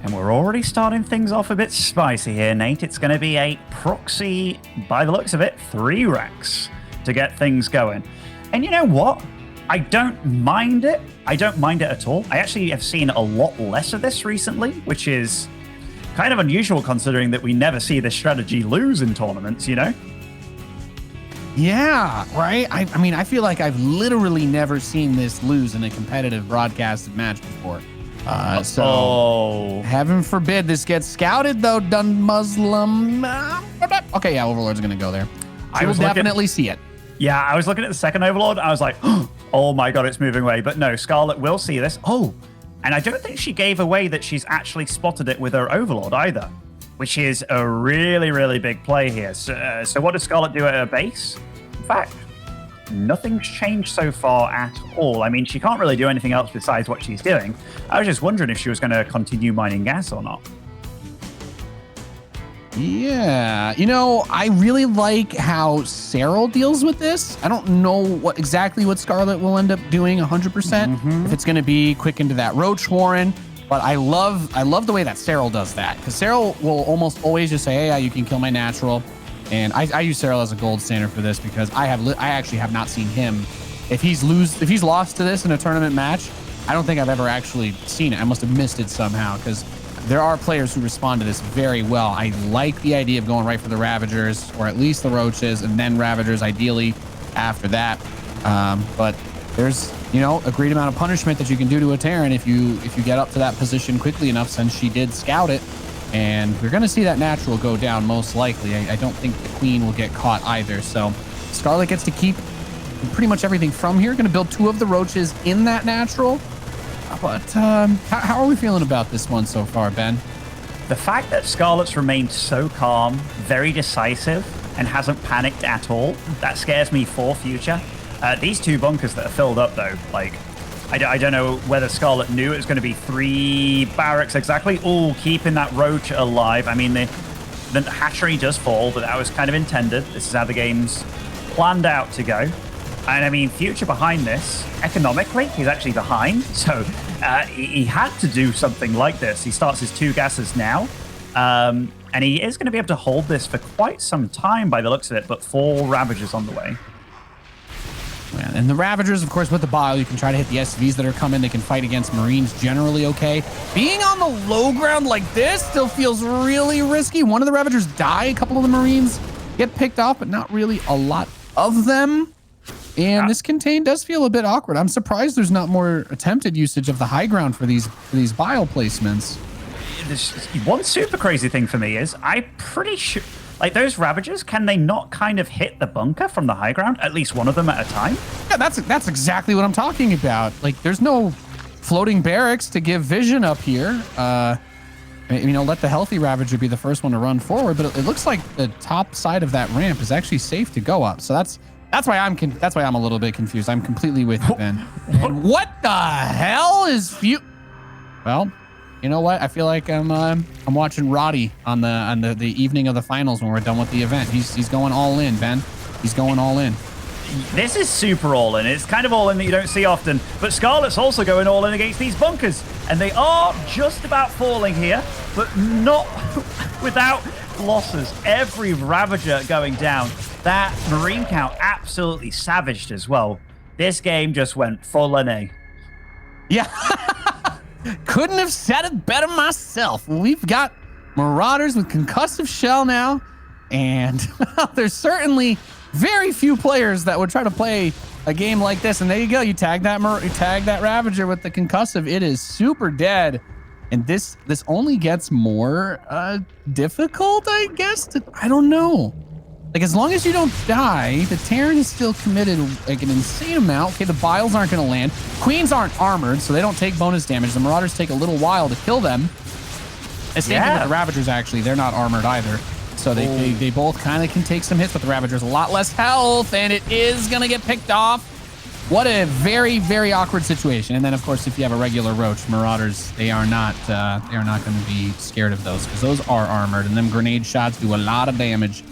And we're already starting things off a bit spicy here, Nate. It's going to be a proxy, by the looks of it, 3 Rex to get things going. And you know what? I don't mind it. I don't mind it at all. I actually have seen a lot less of this recently, which is kind of unusual considering that we never see this strategy lose in tournaments, you know? Yeah, right? I mean, I feel like I've literally never seen this lose in a competitive broadcasted match before. So heaven forbid this gets scouted, though, Dun Muslim. Okay, yeah, Overlord's going to go there. I will definitely see it. Yeah, I was looking at the second Overlord. I was like, oh my God, it's moving away. But no, Scarlet will see this. Oh, and I don't think she gave away that she's actually spotted it with her Overlord either, which is a really, really big play here. So what does Scarlet do at her base? In fact, nothing's changed so far at all. I mean, she can't really do anything else besides what she's doing. I was just wondering if she was going to continue mining gas or not. Yeah, you know, I really like how Cyril deals with this. I don't know exactly what Scarlet will end up doing 100%. If it's going to be quick into that Roach Warren, but I love the way that Cyril does that, because Cyril will almost always just say, hey, yeah, you can kill my natural. And I use Cyril as a gold standard for this because I actually have not seen him. If he's lost to this in a tournament match, I don't think I've ever actually seen it. I must have missed it somehow, because there are players who respond to this very well. I like the idea of going right for the Ravagers, or at least the Roaches, and then Ravagers ideally after that. But there's, you know, a great amount of punishment that you can do to a Terran if you get up to that position quickly enough, since she did scout it. And we're going to see that natural go down most likely. I don't think the Queen will get caught either. So Scarlet gets to keep pretty much everything from here. Going to build 2 of the Roaches in that natural. But how are we feeling about this one so far, Ben? The fact that Scarlet's remained so calm, very decisive, and hasn't panicked at all, that scares me for future. These 2 bunkers that are filled up, though, like, I don't know whether Scarlet knew it was going to be 3 barracks exactly. Oh, keeping that Roach alive. I mean, the hatchery does fall, but that was kind of intended. This is how the game's planned out to go. And I mean, Future behind this, economically, he's actually behind. So he had to do something like this. He starts his 2 gases now. And he is going to be able to hold this for quite some time by the looks of it, but 4 Ravagers on the way. Yeah, and the Ravagers, of course, with the bile, you can try to hit the SVs that are coming. They can fight against Marines generally okay. Being on the low ground like this still feels really risky. One of the Ravagers die. A couple of the Marines get picked off, but not really a lot of them. And this contain does feel a bit awkward. I'm surprised there's not more attempted usage of the high ground for these bile placements. One super crazy thing for me is I'm pretty sure, like, those Ravagers, can they not kind of hit the bunker from the high ground, at least one of them at a time? Yeah, that's exactly what I'm talking about. Like, there's no floating barracks to give vision up here. You know, let the healthy Ravager be the first one to run forward, but it looks like the top side of that ramp is actually safe to go up. So that's why I'm a little bit confused. I'm completely with you, Ben. And what the hell is Well, you know what? I feel like I'm watching Roddy on the evening of the finals when we're done with the event. He's going all in, Ben. He's going all in. This is super all in. It's kind of all in that you don't see often. But Scarlet's also going all in against these bunkers, and they are just about falling here, but not without losses. Every Ravager going down. That Marine count absolutely savaged as well. This game just went full NA. Yeah. Couldn't have said it better myself. We've got Marauders with concussive shell now, and there's certainly very few players that would try to play a game like this. And there you go. You tag that Ravager with the concussive. It is super dead. And this only gets more difficult, I guess. I don't know. Like, as long as you don't die, the Terran is still committed like an insane amount. Okay, the Biles aren't going to land. Queens aren't armored, so they don't take bonus damage. The Marauders take a little while to kill them. The same thing with the Ravagers, actually. They're not armored either. So they both kind of can take some hits, but the Ravagers a lot less health, and it is going to get picked off. What a very, very awkward situation. And then, of course, if you have a regular Roach, Marauders, they are not going to be scared of those, because those are armored, and them grenade shots do a lot of damage.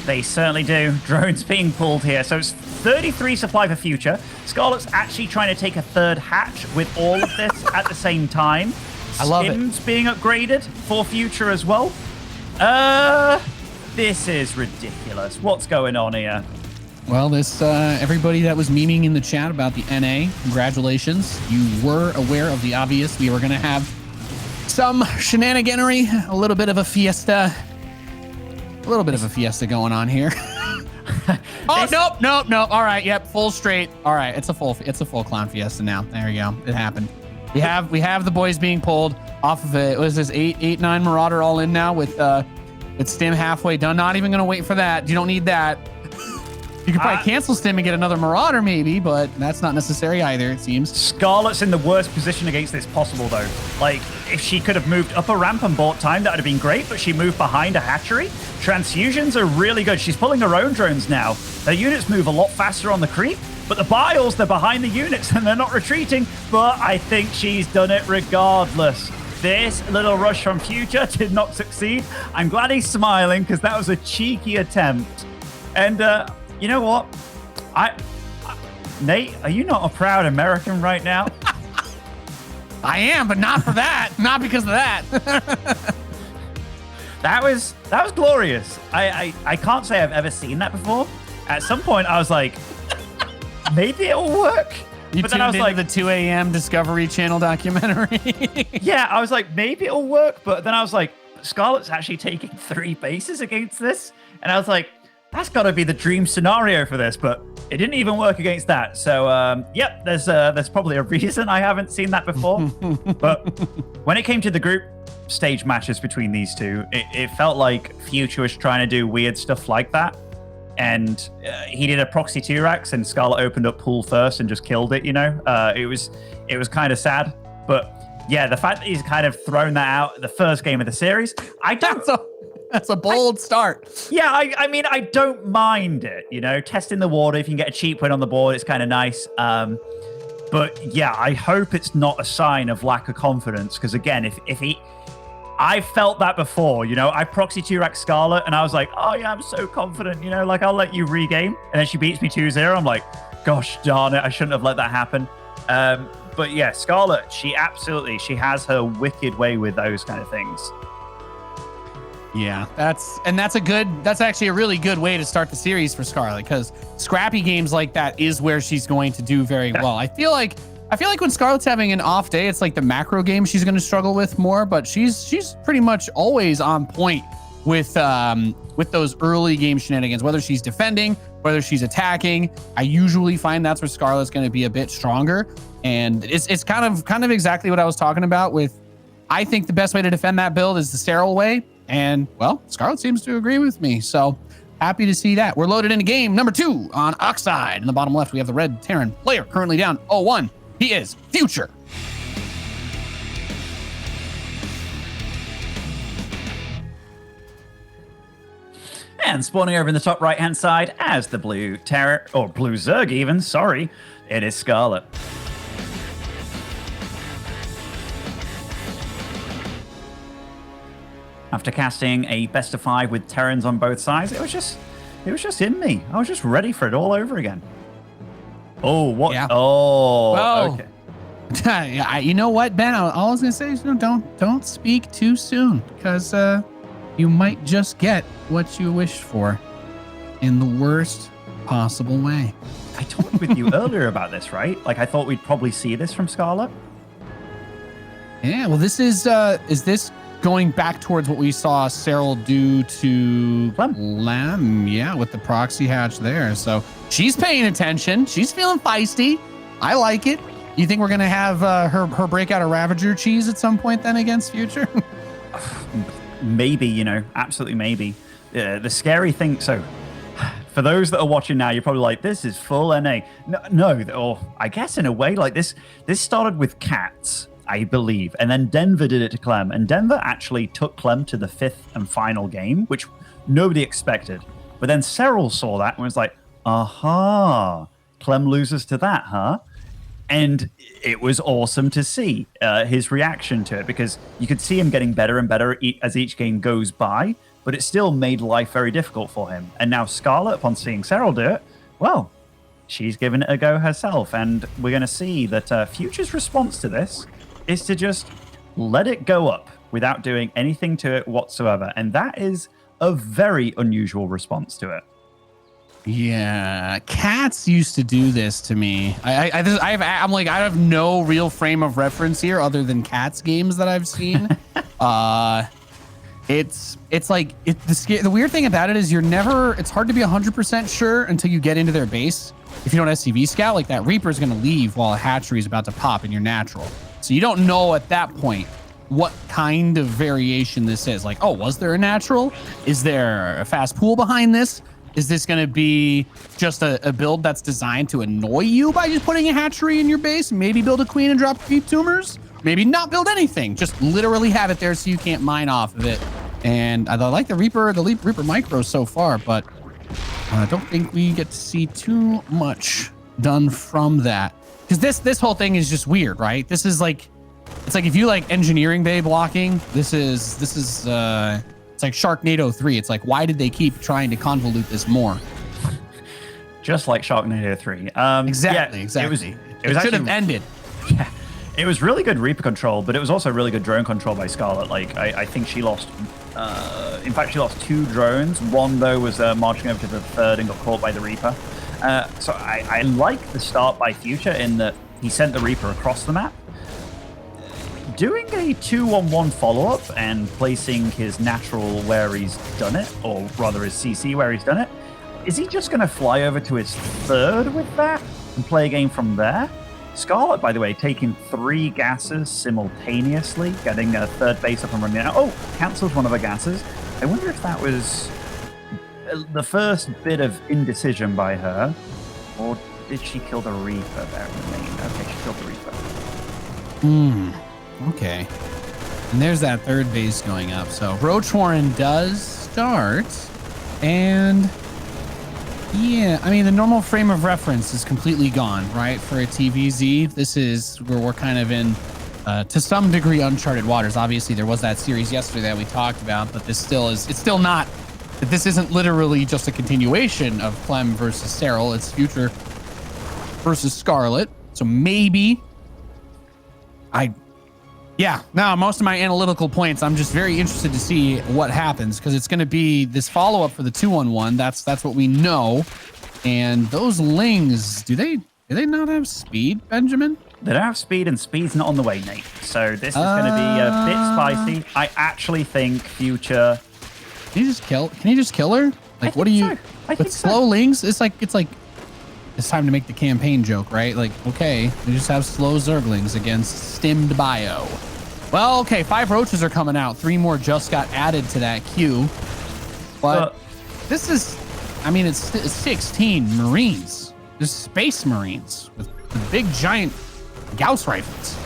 They certainly do. Drones being pulled here. So it's 33 supply for Future. Scarlet's actually trying to take a 3rd hatch with all of this at the same time. I love it. Skins being upgraded for Future as well. This is ridiculous. What's going on here? Well, this everybody that was memeing in the chat about the NA, congratulations. You were aware of the obvious. We were going to have some shenaniganery, a little bit of a fiesta going on here. Oh, nope. All right, yep, full straight. All right, it's a full clown fiesta now. There you go. It happened. We have the boys being pulled off of it. Was this 8-9 Marauder all in now with Stim halfway done? Not even gonna wait for that. You don't need that. You could probably cancel Stim and get another Marauder maybe, but that's not necessary either, it seems. Scarlet's in the worst position against this possible, though. Like, if she could have moved up a ramp and bought time, that would have been great, but she moved behind a hatchery. Transfusions are really good. She's pulling her own drones now. Her units move a lot faster on the creep, but the Biles, they're behind the units and they're not retreating, but I think she's done it regardless. This little rush from Future did not succeed. I'm glad he's smiling because that was a cheeky attempt. And, you know what? Nate, are you not a proud American right now? I am, but not for that. Not because of that. That was glorious. I can't say I've ever seen that before. At some point, I was like, maybe it'll work. But then I was like, the 2 a.m. Discovery Channel documentary. Yeah, I was like, maybe it'll work. But then I was like, Scarlet's actually taking 3 bases against this. And I was like, that's got to be the dream scenario for this, but it didn't even work against that. So, yep, there's probably a reason I haven't seen that before. But when it came to the group stage matches between these two, it felt like Future was trying to do weird stuff like that. And he did a proxy T-Rex, and Scarlet opened up pool first and just killed it, you know? It was kind of sad. But, yeah, the fact that he's kind of thrown that out at the first game of the series, That's a bold start. Yeah, I mean, I don't mind it, you know, testing the water. If you can get a cheap win on the board, it's kind of nice. But yeah, I hope it's not a sign of lack of confidence. Because again, I felt that before, you know, I proxy T-Rex Scarlet and I was like, oh yeah, I'm so confident, you know, like I'll let you regame. And then she beats me 2-0. I'm like, gosh darn it, I shouldn't have let that happen. But yeah, Scarlet, she has her wicked way with those kind of things. Yeah, that's actually a really good way to start the series for Scarlet, because scrappy games like that is where she's going to do very well. I feel like when Scarlet's having an off day, it's like the macro game she's going to struggle with more, but she's pretty much always on point with those early game shenanigans, whether she's defending, whether she's attacking. I usually find that's where Scarlet's going to be a bit stronger, and it's kind of exactly what I was talking about with. I think the best way to defend that build is the Serral way. And, well, Scarlet seems to agree with me. So happy to see that. We're loaded into game number 2 on Oxide. In the bottom left, we have the red Terran player currently down 0-1. He is Future. And spawning over in the top right-hand side as the blue Terran, or blue Zerg even, sorry, it is Scarlet. After casting a best of 5 with Terrans on both sides, it was just in me. I was just ready for it all over again. Oh, what? Yeah. Oh, okay. Yeah, you know what, Ben? All I was gonna say is, don't speak too soon, because you might just get what you wished for in the worst possible way. I talked with you earlier about this, right? Like I thought we'd probably see this from Scarlet. Yeah. Well, this is this going back towards what we saw Serral do to Clem, yeah, with the proxy hatch there. So she's paying attention. She's feeling feisty. I like it. You think we're gonna have her break out a Ravager cheese at some point then against Future? Maybe, you know, absolutely maybe. The scary thing. So, for those that are watching now, you're probably like, "This is full NA." No, or I guess in a way, like this started with Cats, I believe. And then Denver did it to Clem. And Denver actually took Clem to the 5th and final game, which nobody expected. But then Serral saw that and was like, aha, Clem loses to that, huh? And it was awesome to see his reaction to it, because you could see him getting better and better as each game goes by, but it still made life very difficult for him. And now Scarlet, upon seeing Serral do it, well, she's given it a go herself. And we're going to see that Future's response to this is to just let it go up without doing anything to it whatsoever. And that is a very unusual response to it. Yeah, cats used to do this to me. I'm like, I have no real frame of reference here other than cats games that I've seen. It's like the weird thing about it is it's hard to be 100% sure until you get into their base. If you don't SCV scout, like that Reaper is going to leave while a hatchery is about to pop in your natural. So you don't know at that point what kind of variation this is. Like, oh, was there a natural? Is there a fast pool behind this? Is this going to be just a build that's designed to annoy you by just putting a hatchery in your base? Maybe build a queen and drop creep tumors? Maybe not build anything. Just literally have it there so you can't mine off of it. And I like the Reaper Micro so far, but I don't think we get to see too much done from that. Because this whole thing is just weird, right? This is like, it's like if you like engineering bay blocking, this is it's like Sharknado 3. It's like, why did they keep trying to convolute this more? Just like Sharknado 3. Exactly. It should have ended. Yeah, it was really good Reaper control, but it was also really good drone control by Scarlet. Like, I think she lost, in fact, she lost 2 drones. One, though, was marching over to the 3rd and got caught by the Reaper. So I like the start by Future in that he sent the Reaper across the map. Doing a 2-on-1 follow-up and placing his natural where he's done it, or rather his CC where he's done it, is he just going to fly over to his 3rd with that and play a game from there? Scarlet, by the way, taking 3 gases simultaneously, getting a 3rd base up and running out. Oh, cancelled one of her gases. I wonder if that was the first bit of indecision by her, or did she kill the Reaper there in the main? Okay, she killed the Reaper. Okay. And there's that 3rd base going up. So Roach Warren does start. And yeah, I mean, the normal frame of reference is completely gone, right? For a TVZ, this is where we're kind of in, to some degree, uncharted waters. Obviously, there was that series yesterday that we talked about, but this this isn't literally just a continuation of Clem versus Serral. It's Future versus Scarlet. So maybe most of my analytical points, I'm just very interested to see what happens, because it's going to be this follow-up for the 2-on-1. That's what we know. And those Lings, do they not have speed, Benjamin? They don't have speed, and speed's not on the way, Nate. So this is going to be a bit spicy. I actually think Future... Can you just kill her? Like, what do you... With slow Lings, it's like it's time to make the campaign joke, right? Like, okay, we just have slow Zerglings against stimmed bio. Well, okay, 5 roaches are coming out. 3 more just got added to that queue. But this is, I mean, it's 16 Marines. There's Space Marines with big, giant Gauss rifles.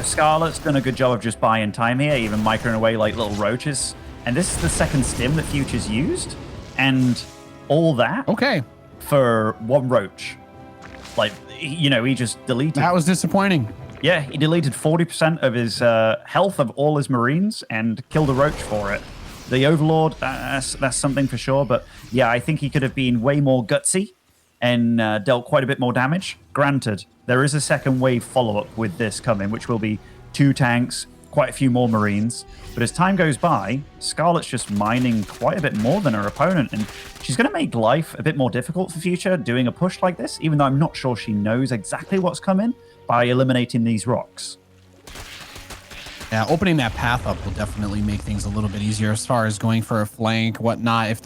Scarlet's done a good job of just buying time here, even microing away like little roaches. And this is the 2nd stim that Future's used. And all that... Okay. For 1 roach. Like, you know, he just deleted... That was disappointing. Yeah, he deleted 40% of his health of all his Marines and killed a roach for it. The Overlord, that's something for sure. But yeah, I think he could have been way more gutsy and dealt quite a bit more damage. Granted, there is a 2nd wave follow-up with this coming, which will be 2 tanks, quite a few more Marines. But as time goes by, Scarlet's just mining quite a bit more than her opponent, and she's going to make life a bit more difficult for Future doing a push like this, even though I'm not sure she knows exactly what's coming by eliminating these rocks. Yeah, opening that path up will definitely make things a little bit easier as far as going for a flank, whatnot, if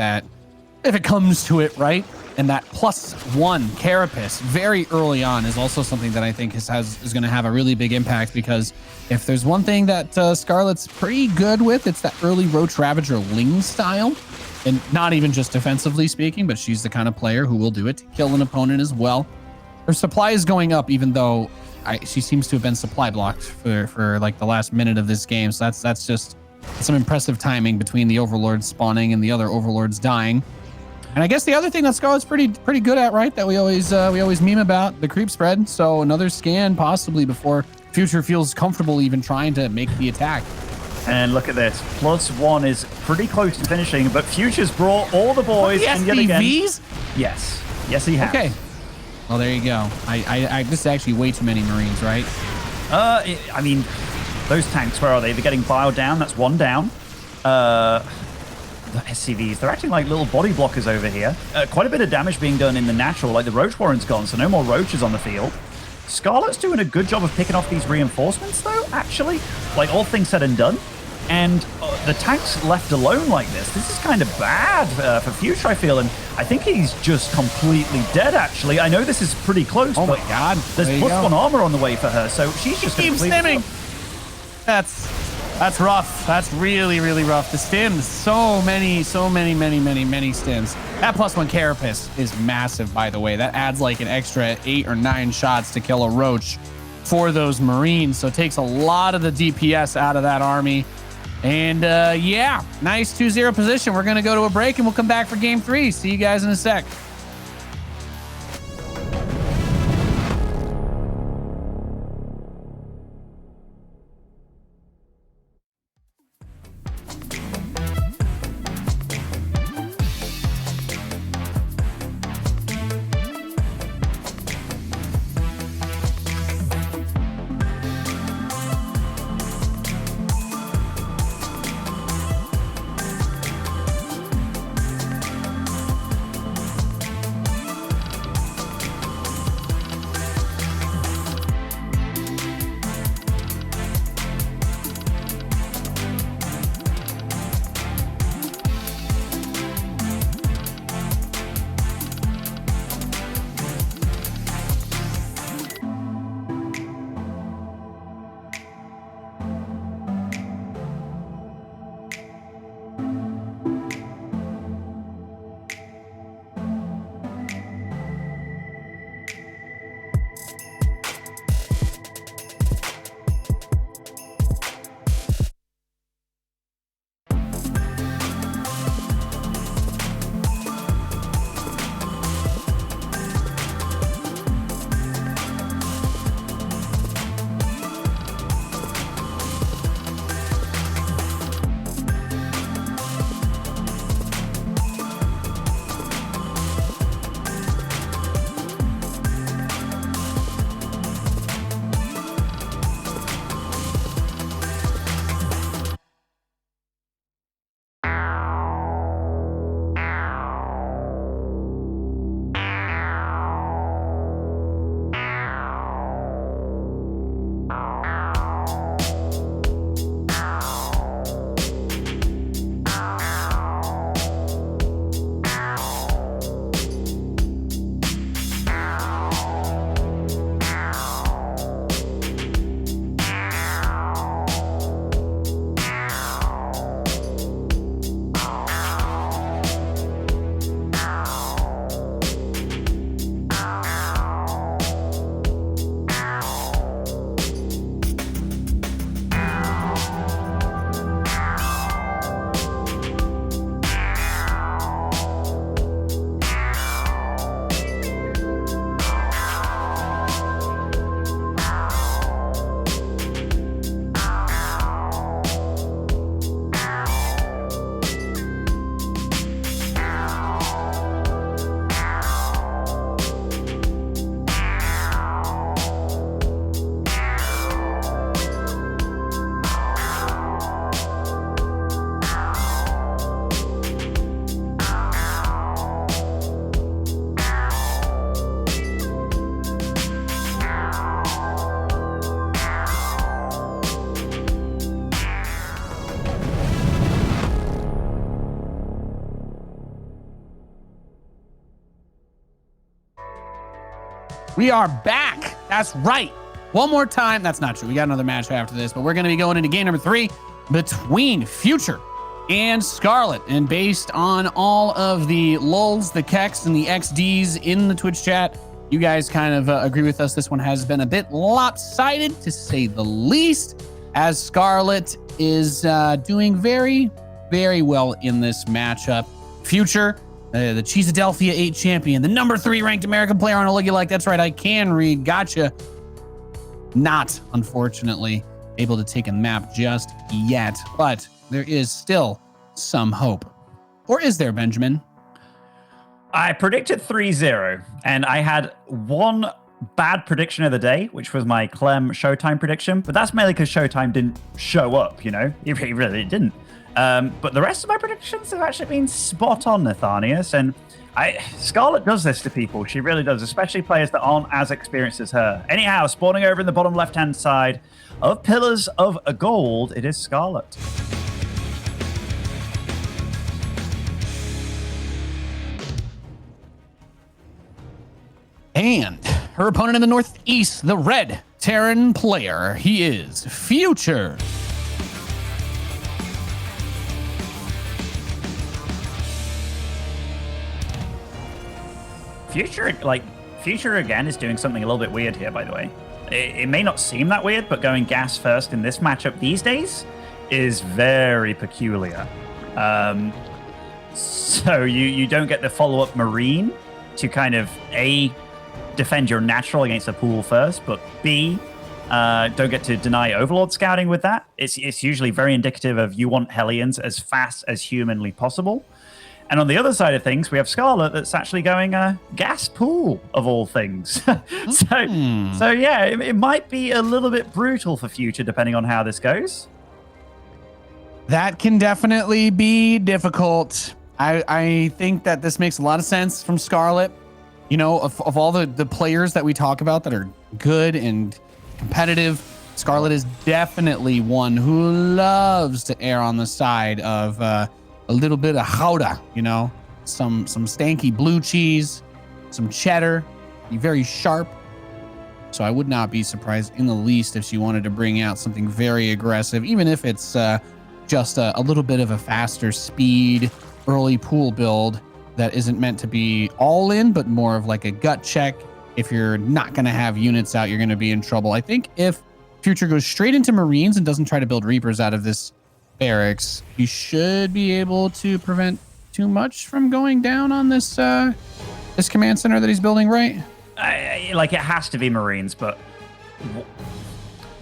it comes to it, right? And that +1 Carapace very early on is also something that I think is going to have a really big impact, because if there's one thing that Scarlet's pretty good with, it's that early Roach Ravager Ling style. And not even just defensively speaking, but she's the kind of player who will do it to kill an opponent as well. Her supply is going up, even though she seems to have been supply blocked for like the last minute of this game. So that's just some impressive timing between the Overlords spawning and the other Overlords dying. And I guess the other thing that Scarlet's pretty good at, right, that we always meme about, the creep spread. So another scan possibly before Future feels comfortable even trying to make the attack. And look at this. +1 is pretty close to finishing, but Future's brought all the boys in yet again. SPVs? Yes. Yes, he has. Okay. Well, there you go. This is actually way too many Marines, right? I mean, Those tanks, where are they? They're getting bowed down. That's one down. The SCVs, they're acting like little body blockers over here. Quite a bit of damage being done in the natural, like the Roach Warren's gone, so no more Roaches on the field. Scarlet's doing a good job of picking off these reinforcements, though, actually. Like, all things said and done. And the tanks left alone like this is kind of bad for Future, I feel. And I think he's just completely dead, actually. I know this is pretty close, oh but my God. There's +1 armor on the way for her, so she's just Keep stimming. That's rough. That's really, really rough. The stims, so many stims. That +1 Carapace is massive, by the way. That adds like an extra 8 or 9 shots to kill a Roach for those Marines. So it takes a lot of the DPS out of that army. And yeah, nice 2-0 position. We're going to go to a break and we'll come back for game 3. See you guys in a sec. We are back. That's right. One more time. That's not true. We got another match after this, but we're going to be going into game number 3 between Future and Scarlet. And based on all of the lulls, the keks, and the XDs in the Twitch chat, you guys kind of agree with us. This one has been a bit lopsided, to say the least, as Scarlet is doing very, very well in this matchup. Future, the Cheesadelphia 8 champion, the number 3 ranked American player on a Look Like. That's right, I can read. Gotcha. Not, unfortunately, able to take a map just yet, but there is still some hope. Or is there, Benjamin? I predicted 3-0, and I had one bad prediction of the day, which was my Clem Showtime prediction, but that's mainly because Showtime didn't show up, you know? He really didn't. But the rest of my predictions have actually been spot on, Nathanius, and Scarlet does this to people. She really does, especially players that aren't as experienced as her. Anyhow, spawning over in the bottom left-hand side of Pillars of Gold, it is Scarlet. And her opponent in the northeast, the red Terran player, he is Future. Future again is doing something a little bit weird here, by the way. It may not seem that weird, but going gas first in this matchup these days is very peculiar. So you don't get the follow-up Marine to kind of A, defend your natural against a pool first, but B, don't get to deny Overlord scouting with that. It's usually very indicative of you want Hellions as fast as humanly possible. And on the other side of things, we have Scarlet that's actually going gas pool of all things. So yeah, it might be a little bit brutal for Future depending on how this goes. That can definitely be difficult. I think that this makes a lot of sense from Scarlet. You know, of all the players that we talk about that are good and competitive, Scarlet is definitely one who loves to err on the side of a little bit of Gouda, you know, some stanky blue cheese, some cheddar, be very sharp. So I would not be surprised in the least if she wanted to bring out something very aggressive, even if it's just a little bit of a faster speed early pool build that isn't meant to be all in, but more of like a gut check. If you're not going to have units out, you're going to be in trouble. I think if Future goes straight into Marines and doesn't try to build Reapers out of this barracks, he should be able to prevent too much from going down on this this command center that he's building, right? Like, it has to be Marines, but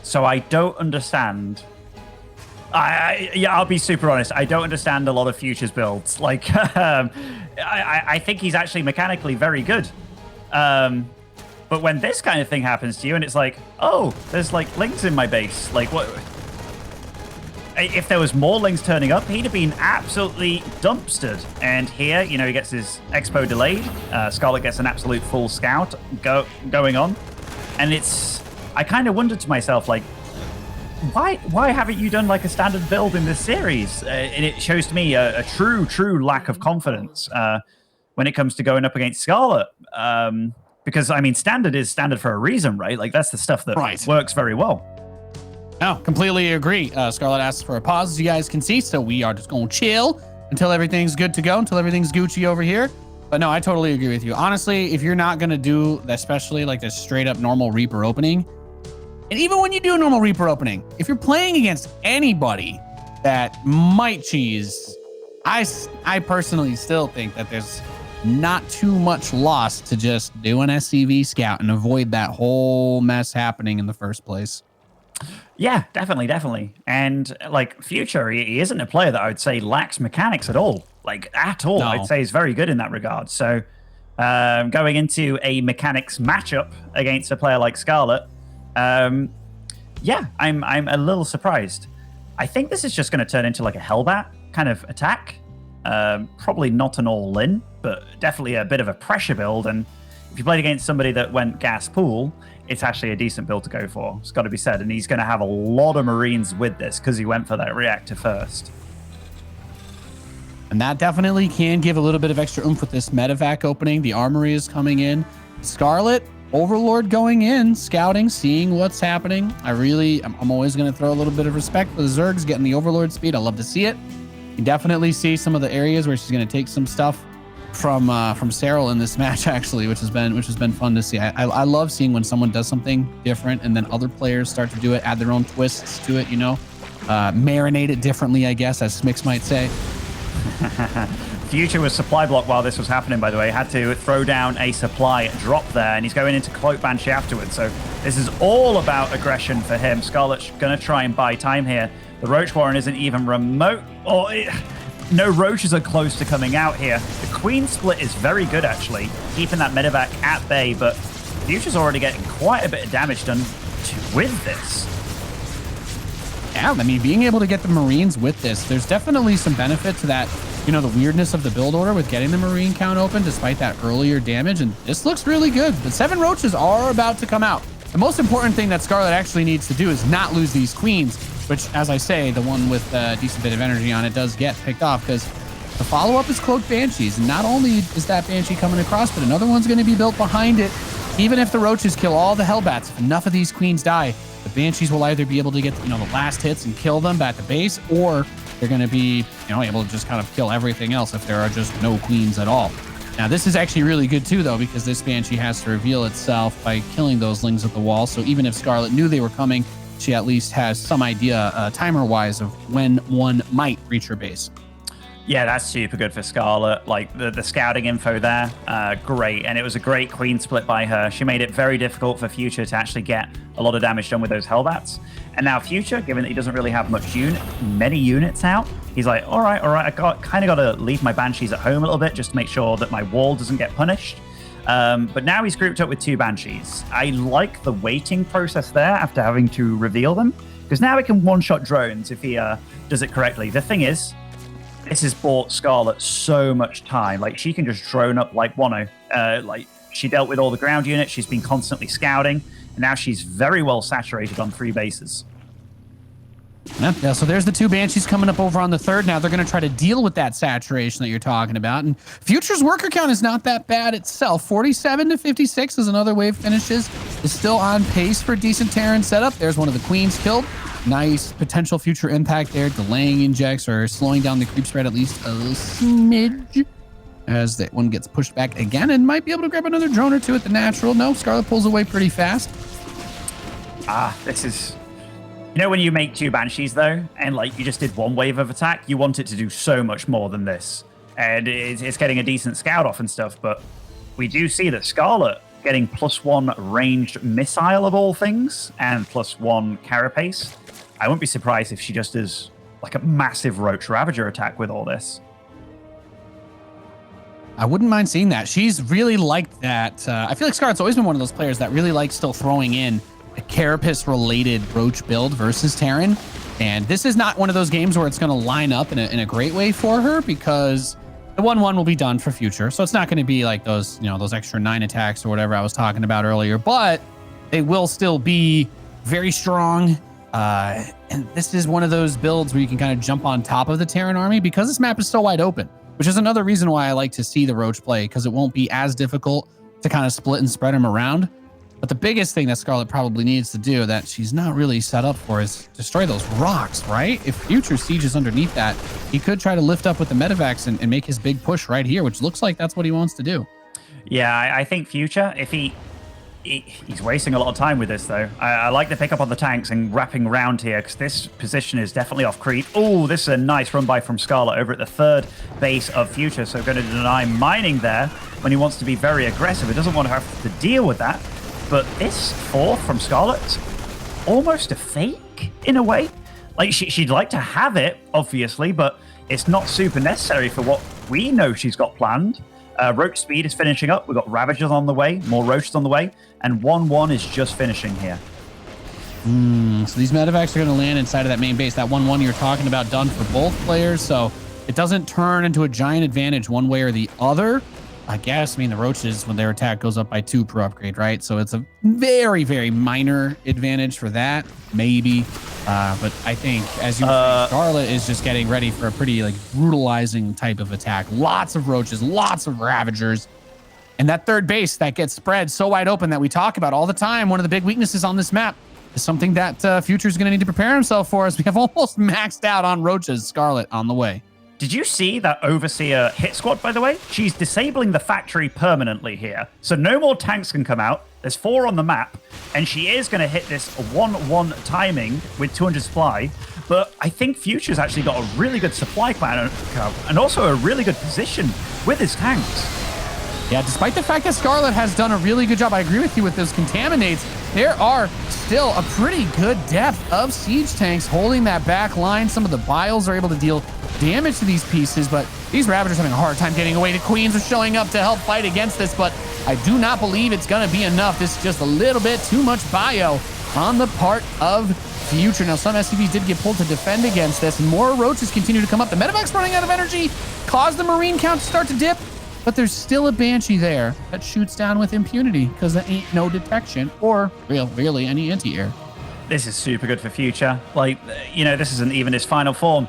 so I don't understand. I'll be super honest. I don't understand a lot of Future's builds. Like, I think he's actually mechanically very good. But when this kind of thing happens to you, and it's like, oh, there's like lings in my base. Like, what? If there was more lings turning up, he'd have been absolutely dumpstered. And here, you know, he gets his expo delayed. Scarlet gets an absolute full scout going on. And I kind of wondered to myself, like, why haven't you done like a standard build in this series? And it shows to me a true lack of confidence when it comes to going up against Scarlet. Because, I mean, standard is standard for a reason, right? Like, that's the stuff that works very well. No, completely agree. Scarlet asks for a pause, as you guys can see, so we are just going to chill until everything's good to go, until everything's Gucci over here. But no, I totally agree with you. Honestly, if you're not going to do, especially like this straight up normal Reaper opening, and even when you do a normal Reaper opening, if you're playing against anybody that might cheese, I personally still think that there's not too much loss to just do an SCV scout and avoid that whole mess happening in the first place. Yeah, definitely. And like Future, he isn't a player that I would say lacks mechanics at all. Like, at all. No. I'd say he's very good in that regard. So going into a mechanics matchup against a player like Scarlet, yeah, I'm a little surprised. I think this is just going to turn into like a Hellbat kind of attack. Probably not an all-in, but definitely a bit of a pressure build. And if you played against somebody that went gas pool, it's actually a decent build to go for. It's got to be said. And he's going to have a lot of Marines with this because he went for that reactor first. And that definitely can give a little bit of extra oomph with this medevac opening. The armory is coming in. Scarlet, Overlord going in, scouting, seeing what's happening. I'm always going to throw a little bit of respect for the Zergs getting the Overlord speed. I love to see it. You definitely see some of the areas where she's going to take some stuff from Serral in this match, actually, which has been fun to see. I love seeing when someone does something different and then other players start to do it, add their own twists to it, you know, marinate it differently, I guess, as Smix might say. Future was supply block while this was happening, by the way. Had to throw down a supply drop there, and he's going into Cloak Banshee afterwards. So this is all about aggression for him. Scarlet's going to try and buy time here. The Roach Warren isn't even remote. No Roaches are close to coming out here. The Queen split is very good, actually, keeping that medevac at bay, but Future's already getting quite a bit of damage done with this. Yeah, I mean, being able to get the Marines with this, there's definitely some benefit to that, you know, the weirdness of the build order with getting the Marine count open despite that earlier damage. And this looks really good. The 7 roaches are about to come out. The most important thing that Skarlet actually needs to do is not lose these queens, which, as I say, the one with a decent bit of energy on it does get picked off because the follow-up is Cloaked Banshees. And not only is that Banshee coming across, but another one's going to be built behind it. Even if the roaches kill all the Hellbats, if enough of these queens die, the Banshees will either be able to get, you know, the last hits and kill them at the base, or they're going to be, you know, able to just kind of kill everything else if there are just no queens at all. Now, this is actually really good too, though, because this Banshee has to reveal itself by killing those Lings at the wall. So even if Skarlet knew they were coming, she at least has some idea, timer-wise, of when one might reach her base. Yeah, that's super good for Skarlet. Like, the scouting info there, great. And it was a great queen split by her. She made it very difficult for Future to actually get a lot of damage done with those Hellbats. And now Future, given that he doesn't really have many units out, he's like, all right, I kind of got to leave my Banshees at home a little bit just to make sure that my wall doesn't get punished. But now he's grouped up with 2 Banshees. I like the waiting process there after having to reveal them, because now he can one-shot drones if he does it correctly. The thing is, this has bought Skarlet so much time. Like, she can just drone up like Wano. Like, she dealt with all the ground units. She's been constantly scouting. And now she's very well saturated on 3 bases. Yeah, so there's the 2 Banshees coming up over on the 3rd. Now they're going to try to deal with that saturation that you're talking about. And Future's worker count is not that bad itself. 47 to 56 as another wave finishes. Is still on pace for a decent Terran setup. There's one of the queens killed. Nice potential future impact there, delaying injects or slowing down the creep spread at least a smidge, as that one gets pushed back again and might be able to grab another drone or 2 at the natural. No, Skarlet pulls away pretty fast. This is... You know when you make 2 Banshees, though, and like you just did 1 wave of attack, you want it to do so much more than this. And it's getting a decent scout off and stuff, but we do see that Skarlet getting +1 ranged missile of all things, and +1 carapace. I wouldn't be surprised if she just does like a massive Roach Ravager attack with all this. I wouldn't mind seeing that. She's really liked that. I feel like Skarlet's always been one of those players that really likes still throwing in a Carapace-related Roach build versus Terran. And this is not one of those games where it's going to line up in a great way for her, because the 1/1 will be done for Future. So it's not going to be like those, you know, those extra 9 attacks or whatever I was talking about earlier, but they will still be very strong. And this is one of those builds where you can kind of jump on top of the Terran army because this map is so wide open, which is another reason why I like to see the Roach play, because it won't be as difficult to kind of split and spread them around. But the biggest thing that Skarlet probably needs to do that she's not really set up for is destroy those rocks, right? If Future sieges underneath that, he could try to lift up with the Medivacs and make his big push right here, which looks like that's what he wants to do. Yeah, I think Future, if he's wasting a lot of time with this, though. I like the pickup on the tanks and wrapping around here, because this position is definitely off creep. Oh, this is a nice run by from Skarlet over at the 3rd base of Future, so going to deny mining there when he wants to be very aggressive. He doesn't want to have to deal with that. But this 4th from Skarlet's almost a fake, in a way. Like, she'd like to have it, obviously, but it's not super necessary for what we know she's got planned. Roach speed is finishing up. We've got Ravagers on the way, more Roaches on the way, and 1/1 is just finishing here. So these Medivacs are going to land inside of that main base. That 1/1 you're talking about done for both players, so it doesn't turn into a giant advantage one way or the other. I guess, I mean, the Roaches, when their attack goes up by 2 per upgrade, right? So it's a very, very minor advantage for that, maybe. But I think, as you were saying, Skarlet is just getting ready for a pretty, like, brutalizing type of attack. Lots of Roaches, lots of Ravagers. And that 3rd base that gets spread so wide open that we talk about all the time, one of the big weaknesses on this map, is something that Future's going to need to prepare himself for, as we have almost maxed out on Roaches. Skarlet on the way. Did you see that Overseer hit squad, by the way? She's disabling the factory permanently here. So no more tanks can come out. There's 4 on the map. And she is going to hit this 1/1 timing with 200 supply. But I think Future's actually got a really good supply plan and also a really good position with his tanks. Yeah, despite the fact that Skarlet has done a really good job, I agree with you with those contaminates. there are still a pretty good depth of siege tanks holding that back line. Some of the Biles are able to deal damage to these pieces, but these Ravagers are having a hard time getting away. The Queens are showing up to help fight against this, but I do not believe it's going to be enough. This is just a little bit too much bio on the part of Future. Now, some SCVs did get pulled to defend against this, and more Roaches continue to come up. The Medevac's running out of energy, caused the Marine count to start to dip, but there's still a Banshee there that shoots down with impunity because there ain't no detection or really any anti-air. This is super good for Future. Like, you know, this isn't even his final form.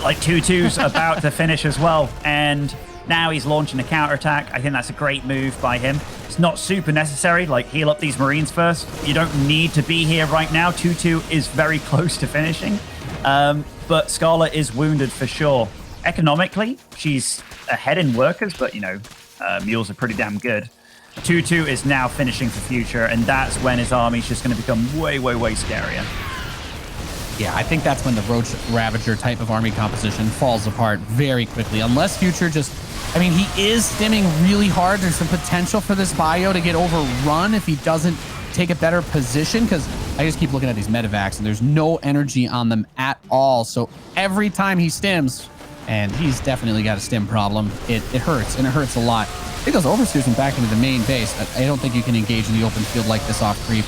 Like, 2-2's about to finish as well, and now he's launching a counterattack. I think that's a great move by him. It's not super necessary. Like, heal up these Marines first. You don't need to be here right now. 2-2 is very close to finishing, but Scarlet is wounded for sure. Economically, she's ahead in workers, but, you know, mules are pretty damn good. 2-2 is now finishing for Future, and that's when his army's just going to become way scarier. Yeah, I think that's when the Roach Ravager type of army composition falls apart very quickly. Unless Future just, I mean, he is stimming really hard. There's some potential for this bio to get overrun if he doesn't take a better position, because I just keep looking at these Medevacs and there's no energy on them at all. So every time he stims, and he's definitely got a stim problem, it hurts, and it hurts a lot. I think those Overseers went back into the main base. I don't think you can engage in the open field like this off creep.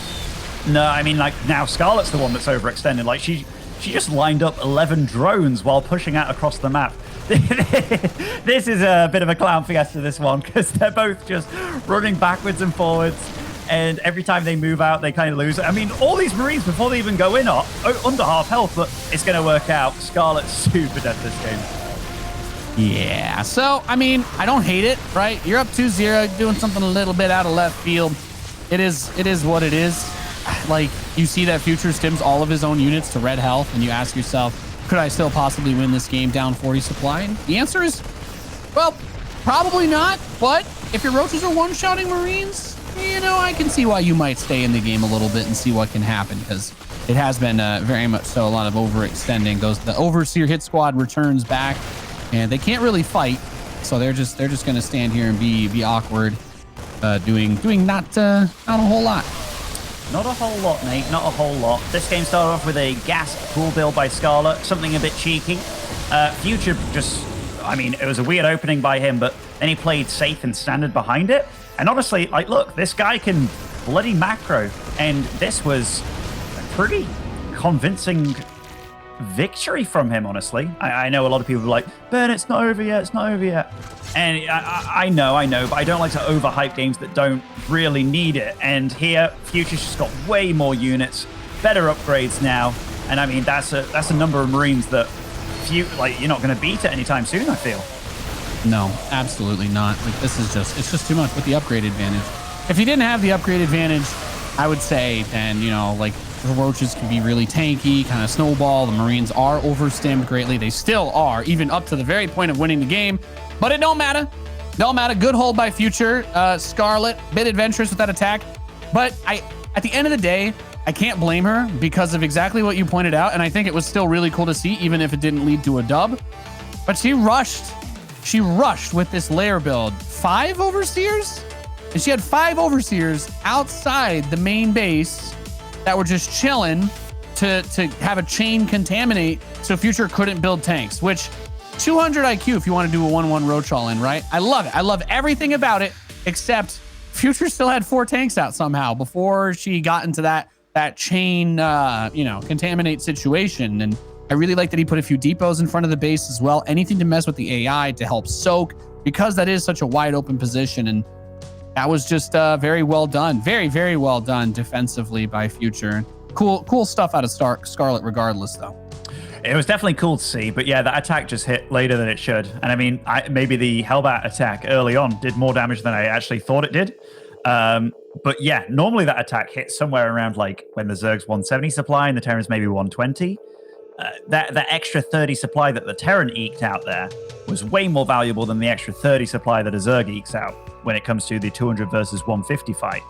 No, I mean, like, now Scarlet's the one that's overextended. Like, she just lined up 11 drones while pushing out across the map. This is a bit of a clown fiesta, this one, because they're both just running backwards and forwards, and every time they move out, they kind of lose. I mean, all these Marines, before they even go in, are under half health, but it's going to work out. Scarlet's super dead this game. Yeah, so, I mean, I don't hate it, right? You're up 2-0, doing something a little bit out of left field. It is what it is. Like, you see that Future stims all of his own units to red health, and you ask yourself, could I still possibly win this game down 40 supply? And the answer is, well, probably not. But if your Roaches are one-shotting Marines, you know, I can see why you might stay in the game a little bit and see what can happen, because it has been very much so a lot of overextending. The Overseer hit squad returns back, and they can't really fight, so they're just going to stand here and be awkward, doing not a whole lot. Not a whole lot, mate. Not a whole lot. This game started off with a gas pool build by Scarlet, something a bit cheeky. Future just, I mean, it was a weird opening by him, but then he played safe and standard behind it. And honestly, like, look, this guy can bloody macro, and this was a pretty convincing victory from him, honestly. I know a lot of people are like, Ben, it's not over yet, it's not over yet. And I know, but I don't like to overhype games that don't really need it. And here, Future's just got way more units, better upgrades now. And I mean, that's a number of Marines that you're not going to beat it anytime soon, I feel. No, absolutely not. Like, it's just too much with the upgrade advantage. If you didn't have the upgrade advantage, I would say then, you know, like, the Roaches can be really tanky, kind of snowball. The Marines are overstimmed greatly. They still are, even up to the very point of winning the game. But it don't matter. Don't matter. Good hold by Future. Scarlet, bit adventurous with that attack. But at the end of the day, I can't blame her because of exactly what you pointed out. And I think it was still really cool to see, even if it didn't lead to a dub. But she rushed. She rushed with this layer build. 5 Overseers? And she had 5 Overseers outside the main base that were just chilling to have a chain contaminate so Future couldn't build tanks, which 200 IQ if you want to do a 1-1 Roach all-in, right? I love it. I love everything about it, except Future still had 4 tanks out somehow before she got into that chain, contaminate situation. And I really like that he put a few depots in front of the base as well. Anything to mess with the AI to help soak, because that is such a wide open position. And that was just very well done. Very, very well done defensively by Future. Cool stuff out of Scarlet regardless, though. It was definitely cool to see, but yeah, that attack just hit later than it should. And I mean, maybe the Hellbat attack early on did more damage than I actually thought it did. But yeah, normally that attack hits somewhere around like when the Zerg's 170 supply and the Terran's maybe 120. That extra 30 supply that the Terran eked out there was way more valuable than the extra 30 supply that a Zerg ekes out when it comes to the 200 versus 150 fight.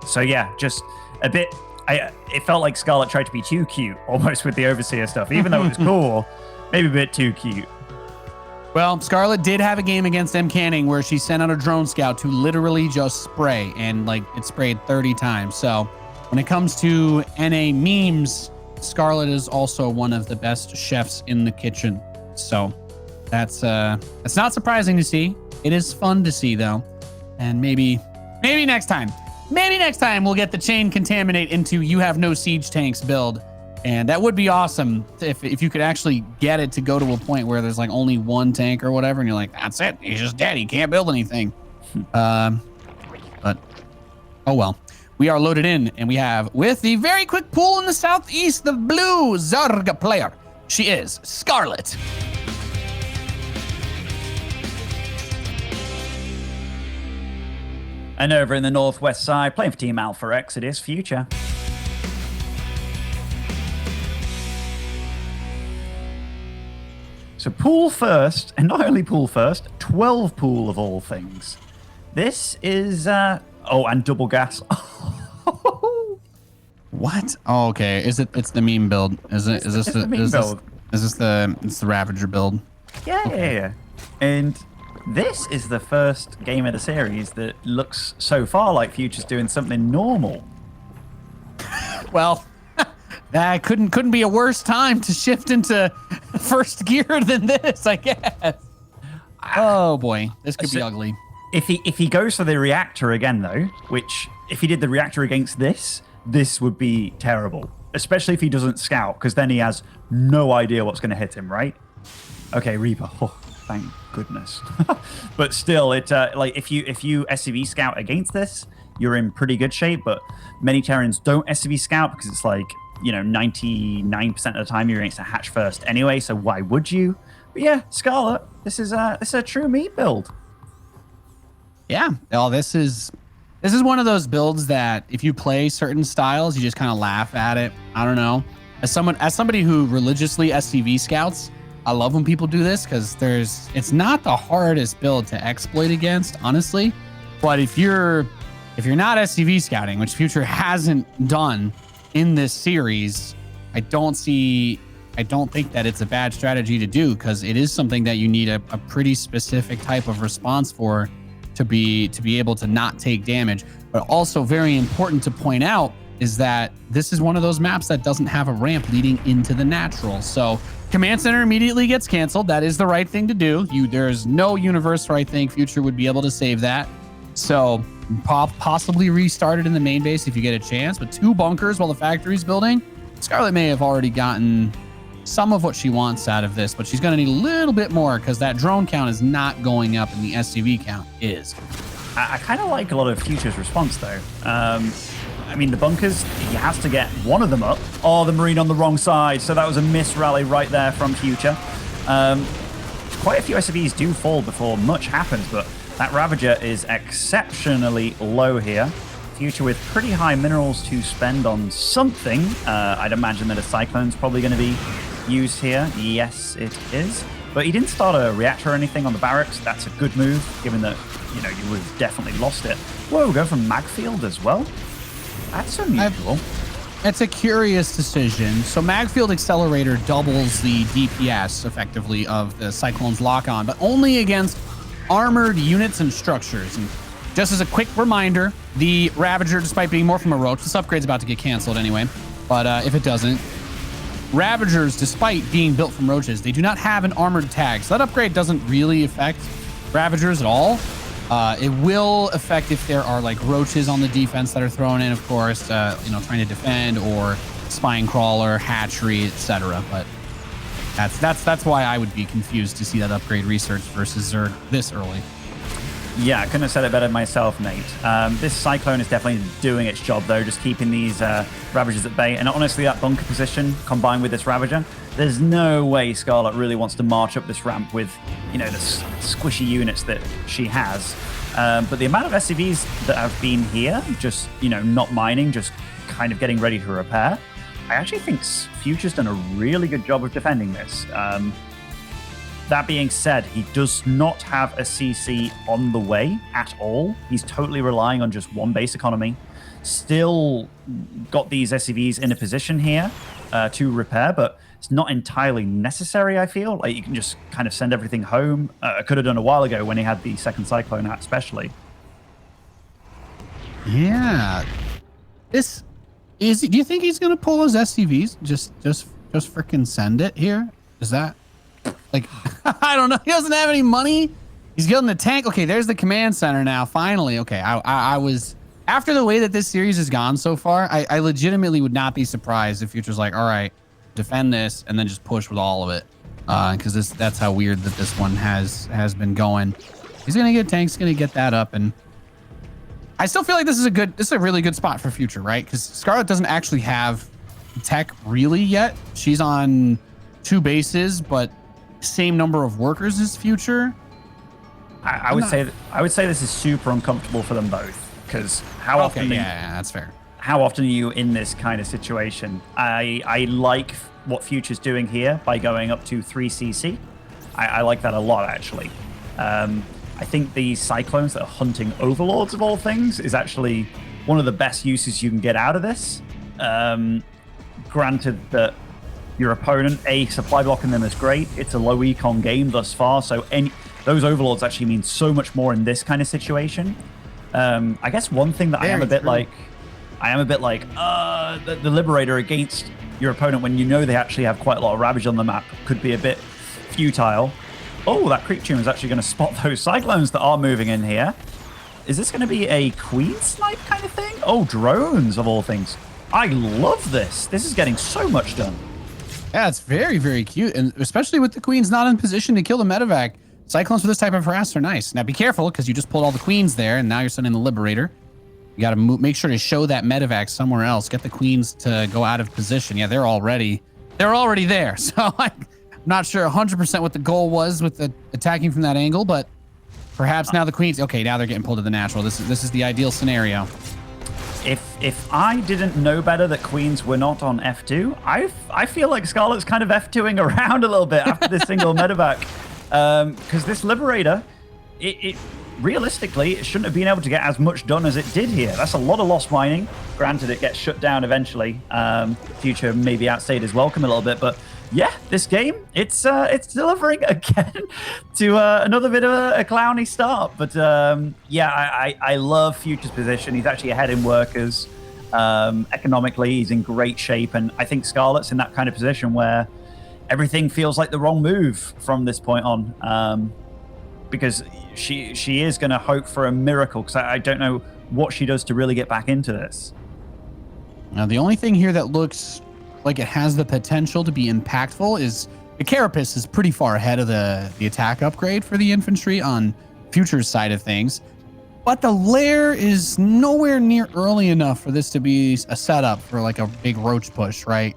So yeah, just a bit... it felt like Scarlet tried to be too cute almost with the Overseer stuff, even though it was cool, maybe a bit too cute. Well, Scarlet did have a game against M. Canning where she sent out a drone scout to literally just spray, and like it sprayed 30 times. So when it comes to NA memes, Scarlet is also one of the best chefs in the kitchen. So that's not surprising to see. It is fun to see though. And maybe next time we'll get the chain contaminate into you have no siege tanks build. And that would be awesome if you could actually get it to go to a point where there's like only one tank or whatever, and you're like, that's it. He's just dead. He can't build anything. But oh well. We are loaded in, and we have, with the very quick pool in the southeast, the blue Zerg player. She is Scarlet. And over in the northwest side, playing for Team Alpha X, it is Future. So pool first, and not only pool first, 12 pool of all things. This is, and double gas. What? Oh, okay. It's the meme build. Is this the Ravager build? Yeah. And this is the first game of the series that looks so far like Future's doing something normal. Well, that couldn't be a worse time to shift into first gear than this, I guess. Oh boy, this could be ugly. If he goes for the reactor again, though, which if he did the reactor against this would be terrible. Especially if he doesn't scout, because then he has no idea what's going to hit him, right? Okay, Reaper. Oh, thank goodness. But still, it like if you SCV scout against this, you're in pretty good shape. But many Terrans don't SCV scout because it's like, 99% of the time you're against a hatch first anyway. So why would you? But yeah, Scarlet, this is a true meat build. Yeah. Well, this is one of those builds that if you play certain styles, you just kind of laugh at it. I don't know. As somebody who religiously SCV scouts, I love when people do this because it's not the hardest build to exploit against, honestly. But if you're not SCV scouting, which Future hasn't done in this series, I don't think that it's a bad strategy to do, because it is something that you need a pretty specific type of response for to be able to not take damage. But also very important to point out is that this is one of those maps that doesn't have a ramp leading into the natural. So Command Center immediately gets canceled. That is the right thing to do. There's no universe where I think Future would be able to save that. So possibly restart it in the main base if you get a chance. But 2 bunkers while the factory's building. Scarlet may have already gotten some of what she wants out of this, but she's going to need a little bit more because that drone count is not going up and the SCV count is. I kind of like a lot of Future's response, though. I mean, the bunkers, he has to get one of them up. Oh, the Marine on the wrong side. So that was a miss rally right there from Future. Quite a few SCVs do fall before much happens, but that Ravager is exceptionally low here. Future with pretty high minerals to spend on something. I'd imagine that a Cyclone's probably going to be used here. Yes, it is. But he didn't start a reactor or anything on the barracks. That's a good move, given that, you would have definitely lost it. Whoa, go from Magfield as well? That's unusual. It's a curious decision. So Magfield Accelerator doubles the DPS, effectively, of the Cyclone's lock-on, but only against armored units and structures. And just as a quick reminder, the Ravager, despite being more from a Roach, this upgrade's about to get canceled anyway, but if it doesn't, Ravagers, despite being built from Roaches, they do not have an armored tag, so that upgrade doesn't really affect Ravagers at all. It will affect if there are like Roaches on the defense that are thrown in, of course, trying to defend, or Spine Crawler, Hatchery, etc. But that's why I would be confused to see that upgrade research versus Zerg this early. Yeah, I couldn't have said it better myself, Nate. This Cyclone is definitely doing its job, though, just keeping these Ravagers at bay. And honestly, that bunker position combined with this Ravager, there's no way Scarlet really wants to march up this ramp with, the squishy units that she has. But the amount of SCVs that have been here, just, not mining, just kind of getting ready to repair, I actually think Future's done a really good job of defending this. That being said, he does not have a CC on the way at all. He's totally relying on just one base economy. Still got these SCVs in a position here to repair, but it's not entirely necessary, I feel. Like, you can just kind of send everything home. I could have done a while ago when he had the second Cyclone out, especially. Yeah. This is. Do you think he's gonna pull his SCVs? Just freaking send it here? Is that like? I don't know. He doesn't have any money. He's getting the tank. Okay, there's the command center now. Finally. Okay, I was after the way that this series has gone so far. I legitimately would not be surprised if Future's like, all right, defend this and then just push with all of it, because that's how weird that this one has been going. He's gonna get tanks. Gonna get that up and. I still feel like this is a really good spot for Future, right? Because Scarlet doesn't actually have tech really yet. She's on 2 bases, but same number of workers as Future. I would say this is super uncomfortable for them both, because how often? Yeah, that's fair. How often are you in this kind of situation? I like what Future's doing here by going up to 3cc. I like that a lot, actually. I think these Cyclones that are hunting Overlords of all things is actually one of the best uses you can get out of this. Granted that your opponent, supply blocking them is great. It's a low econ game thus far, so those Overlords actually mean so much more in this kind of situation. I guess one thing that I am a bit like the Liberator against your opponent when you know they actually have quite a lot of Ravage on the map could be a bit futile. Oh, that Creep Tune is actually going to spot those Cyclones that are moving in here. Is this going to be a Queen Snipe kind of thing? Oh, drones of all things. I love this. This is getting so much done. Yeah, it's very, very cute. And especially with the Queens not in position to kill the Medevac. Cyclones with this type of harass are nice. Now be careful, because you just pulled all the Queens there and now you're sending the Liberator. You got to make sure to show that Medevac somewhere else. Get the Queens to go out of position. Yeah, they're already there. So I'm not sure 100% what the goal was with the attacking from that angle, but perhaps now the Queens. Okay, now they're getting pulled to the natural. This is the ideal scenario. If I didn't know better that Queens were not on F2, I feel like Scarlet's kind of F2ing around a little bit after this single Medevac, because this Liberator, it realistically, it shouldn't have been able to get as much done as it did here. That's a lot of lost mining. Granted, it gets shut down eventually. Future maybe outstayed his welcome a little bit, but yeah, this game, it's delivering again to another bit of a clowny start. But yeah, I love Future's position. He's actually ahead in workers. Economically, he's in great shape. And I think Scarlet's in that kind of position where everything feels like the wrong move from this point on. Because she is going to hope for a miracle, because I don't know what she does to really get back into this. Now, the only thing here that looks like it has the potential to be impactful is the Carapace is pretty far ahead of the attack upgrade for the infantry on Future's side of things. But the Lair is nowhere near early enough for this to be a setup for like a big roach push, right?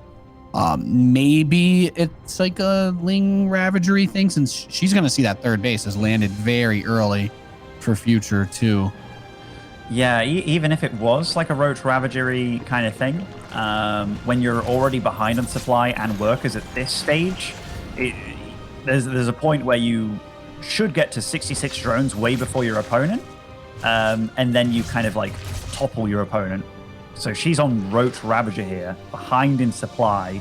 Maybe it's like a Ling Ravagery thing, since she's going to see that third base has landed very early for Future too. Yeah, even if it was like a Roach Ravagery kind of thing, when you're already behind on supply and workers at this stage, there's a point where you should get to 66 drones way before your opponent, and then you kind of like topple your opponent. So she's on Roach Ravager here, behind in supply,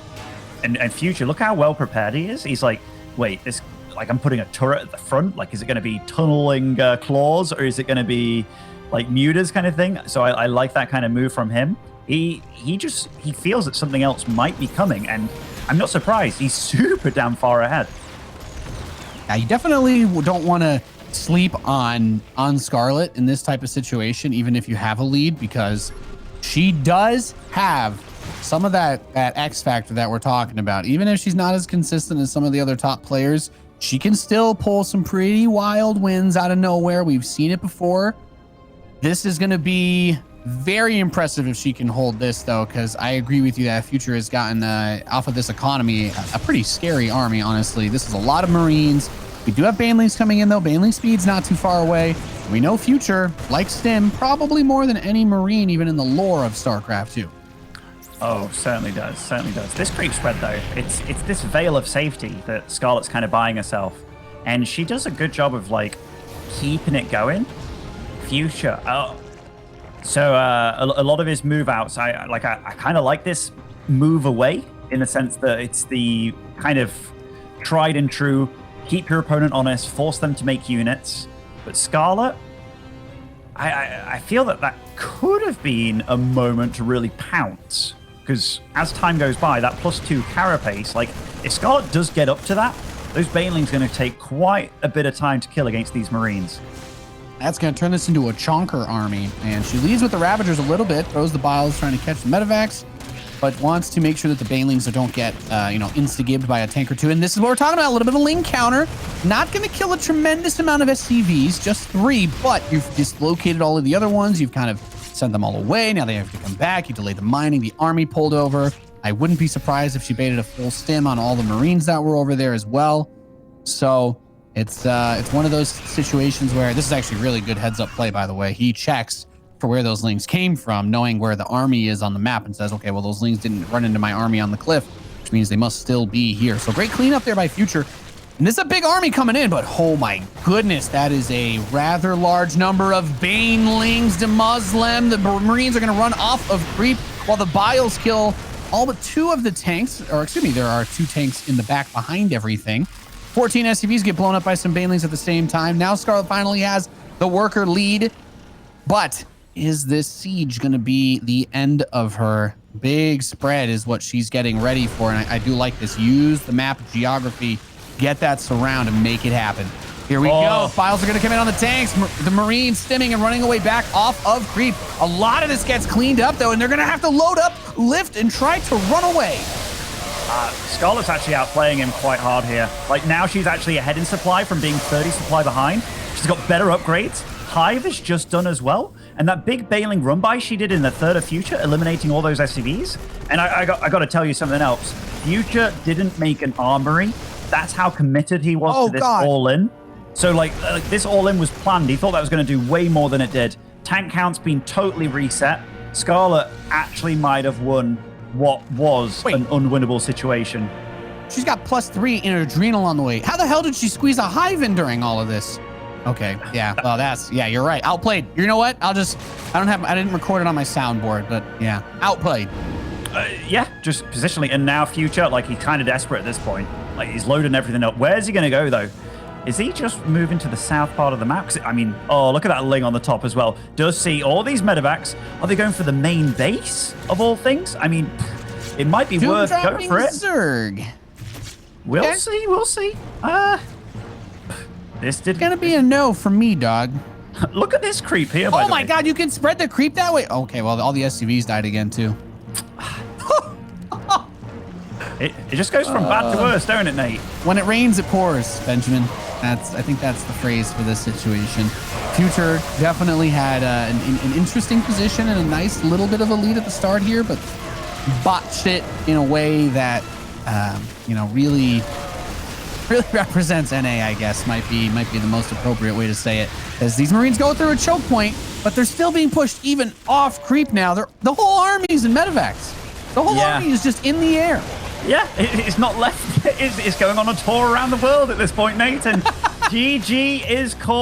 and Future, look how well prepared he is. He's like, wait, this, like, I'm putting a turret at the front. Like, is it going to be tunneling claws, or is it going to be like mutas kind of thing? So I like that kind of move from him. He feels that something else might be coming, and I'm not surprised. He's super damn far ahead. Yeah, you definitely don't want to sleep on Scarlet in this type of situation, even if you have a lead, because she does have some of that X factor that we're talking about. Even if she's not as consistent as some of the other top players, she can still pull some pretty wild wins out of nowhere. We've seen it before. This is going to be very impressive if she can hold this, though, because I agree with you that Future has gotten off of this economy a pretty scary army, honestly. This is a lot of Marines. We do have Banelings coming in, though. Baneling speed's not too far away. We know Future, like Stim, probably more than any Marine, even in the lore of StarCraft 2. Oh, certainly does. Certainly does. This creep spread, though, it's this veil of safety that Scarlet's kind of buying herself. And she does a good job of, like, keeping it going. Future. Oh. So a lot of his move outs, I kind of like this move away in the sense that it's the kind of tried and true, keep your opponent honest, force them to make units. But Scarlet, I feel that could have been a moment to really pounce. Because as time goes by, that +2 carapace, like, if Scarlet does get up to that, those Banelings are going to take quite a bit of time to kill against these Marines. That's going to turn this into a chonker army. And she leads with the Ravagers a little bit, throws the Biles trying to catch the Medivacs, but wants to make sure that the Banelings don't get, insta-gibbed by a tank or two. And this is what we're talking about, a little bit of a Ling counter. Not going to kill a tremendous amount of SCVs, just 3, but you've dislocated all of the other ones. You've kind of sent them all away. Now they have to come back. You delayed the mining. The army pulled over. I wouldn't be surprised if she baited a full stim on all the Marines that were over there as well. So it's one of those situations where this is actually really good heads-up play, by the way. He checks for where those Lings came from, knowing where the army is on the map, and says, okay, well, those Lings didn't run into my army on the cliff, which means they must still be here. So great cleanup there by Future. And this is a big army coming in, but oh my goodness, that is a rather large number of Banelings to Muslim. The Marines are going to run off of creep while the Biles kill all but 2 of the tanks, or excuse me, there are 2 tanks in the back behind everything. 14 SCVs get blown up by some Banelings at the same time. Now Scarlet finally has the worker lead, but is this siege going to be the end of her? Big spread is what she's getting ready for, and I do like this. Use the map geography, get that surround, and make it happen. Here we go. Files are going to come in on the tanks. The Marines stimming and running away back off of creep. A lot of this gets cleaned up, though, and they're going to have to load up, lift, and try to run away. Scarlet's actually outplaying him quite hard here. Like, now she's actually ahead in supply from being 30 supply behind. She's got better upgrades. Hive is just done as well. And that big Baneling run by she did in the Third of Future, eliminating all those SCVs. And I got to tell you something else. Future didn't make an armory. That's how committed he was to this all-in. So, like, this all-in was planned. He thought that was going to do way more than it did. Tank count's been totally reset. Scarlet actually might have won what was an unwinnable situation. She's got +3 in her adrenal on the way. How the hell did she squeeze a Hive in during all of this? Okay, yeah, well, you're right. Outplayed. You know what? I didn't record it on my soundboard, but yeah, outplayed. Yeah, just positionally. And now Future, like, he's kind of desperate at this point. Like, he's loading everything up. Where's he going to go, though? Is he just moving to the south part of the map? I mean, oh, look at that Ling on the top as well. Does see all these medevacs. Are they going for the main base, of all things? I mean, it might be worth going for it. Zerg. We'll see. This did gonna be a no from me, dog. Look at this creep here, by the way. Oh my god, you can spread the creep that way? Okay, well, all the SCVs died again, too. It just goes from bad to worse, don't it, Nate? When it rains, it pours, Benjamin. I think that's the phrase for this situation. Future definitely had an interesting position and a nice little bit of a lead at the start here, but botched it in a way that, really represents NA, I guess, might be the most appropriate way to say it. As these Marines go through a choke point, but they're still being pushed even off creep now. The whole army's in medevacs. The whole army is just in the air. Yeah, it's not left. It's going on a tour around the world at this point, Nate. And GG is called.